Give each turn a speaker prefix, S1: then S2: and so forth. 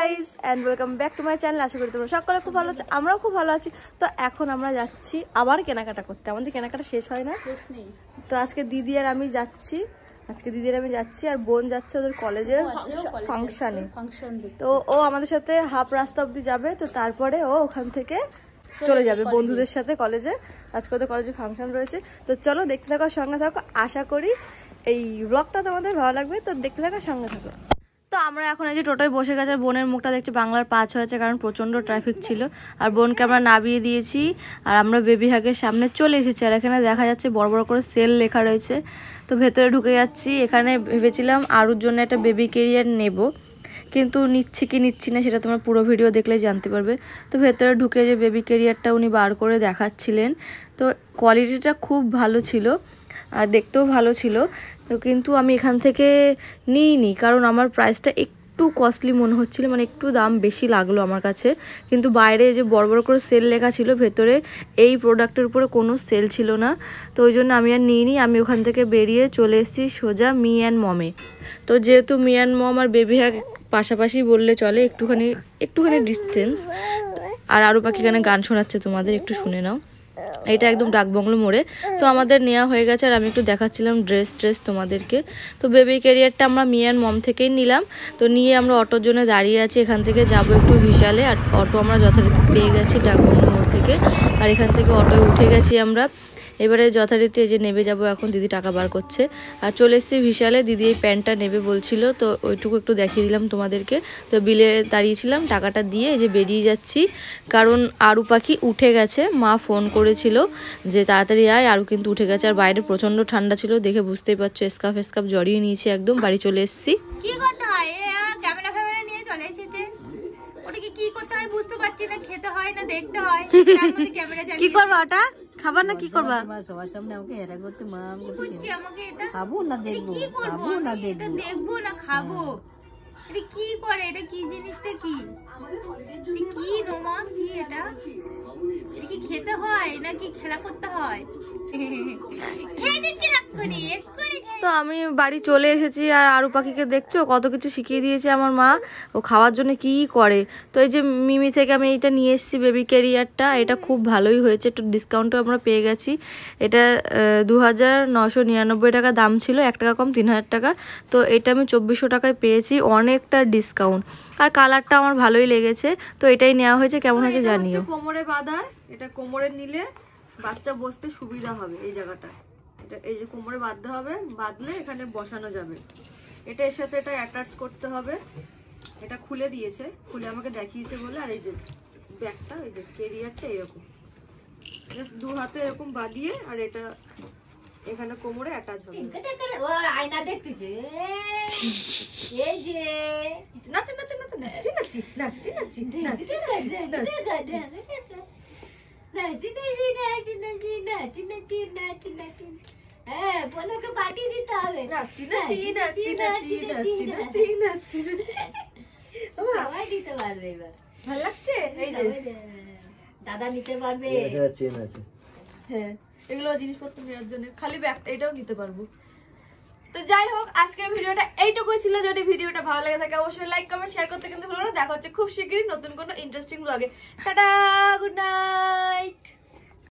S1: Guys and welcome back to my channel. আশা করি তোমরা সকলে খুব ভালো আছো, আমরাও খুব ভালো আছি। তো এখন আমরা যাচ্ছি আবার কেনাকাটা করতে, আমাদের কেনাকাটা শেষ হয় না,
S2: শেষ নেই।
S1: তো আজকে দিদি আর আমি যাচ্ছি, আর বোন যাচ্ছে ওদের কলেজের ফাংশনে। তো ও আমাদের সাথে হাফ রাস্তা অবধি যাবে, তো তারপরে ও ওখান থেকে চলে যাবে বন্ধুদের সাথে কলেজে। আজকে ওদের কলেজে ফাংশন রয়েছে, তো চলো দেখতে থাকো, সঙ্গে থাকো। আশা করি এই ব্লগটা তোমাদের ভালো লাগবে, তো দেখতে থাকো, সঙ্গে থাকো। তো আমরা এখন এই যে টোটোয় বসে গেছে, বোনের মুখটা দেখছি বাংলার 5 হয়েছে, কারণ প্রচণ্ড ট্রাফিক ছিল। আর বোনকে আমরা নামিয়ে দিয়েছি, আর আমরা বেবি হাগের সামনে চলে এসেছি। আর এখানে দেখা যাচ্ছে বড় বড় করে সেল লেখা রয়েছে, তো ভেতরে ঢুকে যাচ্ছি। এখানে ভেবেছিলাম আরুর জন্য একটা বেবি ক্যারিয়ার নেব, কিন্তু নিচ্ছি কি নিচ্ছি না সেটা তোমরা পুরো ভিডিও দেখলেই জানতে পারবে। তো ভেতরে ঢুকে যে বেবি ক্যারিয়ারটা উনি বার করে দেখাচ্ছিলেন, তো কোয়ালিটিটা খুব ভালো ছিল আর দেখতেও ভালো ছিল। তো কিন্তু আমি এখান থেকে নিইনি, কারণ আমার প্রাইসটা একটু কস্টলি মনে হচ্ছিল, মানে একটু দাম বেশি লাগলো আমার কাছে। কিন্তু বাইরে যে বড় বড় করে সেল লেখা ছিল, ভেতরে এই প্রোডাক্টের উপরে কোনো সেল ছিল না, তো ওই জন্য আমি আর নিইনি। আমি ওখান থেকে বেরিয়ে চলে এসেছি সোজা মি অ্যান্ড মমে। তো যেহেতু মি অ্যান্ড মম আর বেবি হ্যাগ পাশাপাশি বললে চলে, একটুখানি ডিস্টেন্স। আর আরও পাখি এখানে গান শোনাচ্ছে, তোমাদের একটু শুনে নাও। এটা একদম ডাকবাংলো মোড়ে। তো আমাদের নেওয়া হয়ে গেছে, আর আমি একটু দেখাচ্ছিলাম ড্রেস তোমাদেরকে। তো বেবি ক্যারিয়ারটা আমরা মি অ্যান্ড মম থেকেই নিলাম। তো নিয়ে আমরা অটোর জন্য দাঁড়িয়ে আছি, এখান থেকে যাব একটু বিশালে। আর অটো আমরা যথারীতি পেয়ে গেছি ডাকবাংলো মোড় থেকে, আর এখান থেকে অটোয় উঠে গেছি আমরা। এবারে যথারীতি এই যে নেবে যাব, এখন দিদি টাকা বার করছে। আর চলে এসেছি বিশালে, দিদি এই প্যান্টটা নেবে বলছিল, তো ওইটুকু একটু দেখিয়ে দিলাম তোমাদেরকে। তো বিলে দাঁড়িয়েছিলাম, টাকাটা দিয়ে এই যে বেরিয়ে যাচ্ছি, কারণ আরু পাখি উঠে গেছে। মা ফোন করেছিল যে তাড়াতাড়ি আয়, আরু কিন্তু উঠে গেছে। আর বাইরে প্রচণ্ড ঠান্ডা ছিল, দেখে বুঝতেই পারছো, স্কার্ফ জড়িয়ে নিয়েছি একদম। বাড়ি চলে এসেছি।
S2: কি করতে হয়, ক্যামেরা নিয়ে চলে এসেছে। ওটাকে কি করতে হয় বুঝতে পারছি না, খেতে হয় না দেখতে হয়, তার মধ্যে ক্যামেরা চালিয়ে
S1: কি করবা ওটা? খাবার না কি করবা?
S3: সবার সামনে আমাকে হেরা করছে, মা
S2: আমাকে এটা
S3: খাবো না দেখবো, খাবো না
S2: এটা দেখবো না খাবো। এটা কি করে, এটা কি জিনিসটা, কি কি নোমা, কি এটা কি খেতে হয় নাকি খেলা করতে হয়? খেয়ে দিচ্ছি এক্ষুনি।
S1: তো আমি বাড়ি চলে এসেছি, আর আরু পাখিকে দেখছো কত কিছু শিখিয়ে দিয়েছে আমার মা, ও খাওয়ার জন্য কি করে। তো এই যে মিমি থেকে আমি এইটা নিয়ে এসেছি বেবি ক্যারিয়ারটা, এটা খুব ভালোই হয়েছে, একটু ডিসকাউন্টও আমরা পেয়ে গেছি। এটা 2999 টাকা দাম ছিল, 1 টাকা কম 3000 টাকা। তো এটা আমি 2400 টাকায় পেয়েছি, অনেকটা ডিসকাউন্ট। আর কালারটা আমার ভালোই লেগেছে, তো এটাই নেওয়া হয়েছে। কেমন হয়েছে জানিও। কোমরে বাঁধার, এটা কোমরে নিলে বাচ্চা বসতে সুবিধা হবে। এই জায়গাটা এটা এই যে কোমরে বাঁধতে হবে, বাঁধলে এখানে বসানো যাবে। এটা এর সাথে এটা অ্যাটাচ করতে হবে। এটা খুলে দিয়েছে, খুলে আমাকে দেখিয়েছে বলে। আর এই যে ব্যাগটা, এই যে ক্যারিয়ারটা এরকম জাস্ট 2 হাতে এরকম বাঁধিয়ে, আর এটা এখানে কোমরে অ্যাটাচ হবে।
S2: আয়না দেখতেছে, এই যে
S1: নাচি নাচি নাচি নাচি নাচি নাচি নাচি নাচি নাচি।
S2: হ্যাঁ, বোনকে পাঠিয়ে দিতে হবে।
S1: নাচি নাচি নাচি নাচি নাচি নাচি নাচি।
S2: সবাই দিতে পারবে এবার,
S1: ভালো লাগছে। এই যে
S2: দাদা নিতে পারবে।
S1: হ্যাঁ, এগুলো জিনিসপত্র নেওয়ার জন্য, খালি ব্যাগটা এটাও নিতে পারবো। তো যাই হোক, আজকের ভিডিওটা এইটুকুই ছিল। যদি ভিডিওটা ভালো লাগে থাকে অবশ্যই লাইক কমেন্ট শেয়ার করতে কিন্তু ভুলো না। দেখা হচ্ছে খুব শীঘ্রই নতুন কোনো ইন্টারেস্টিং ব্লগে। Tata, good night.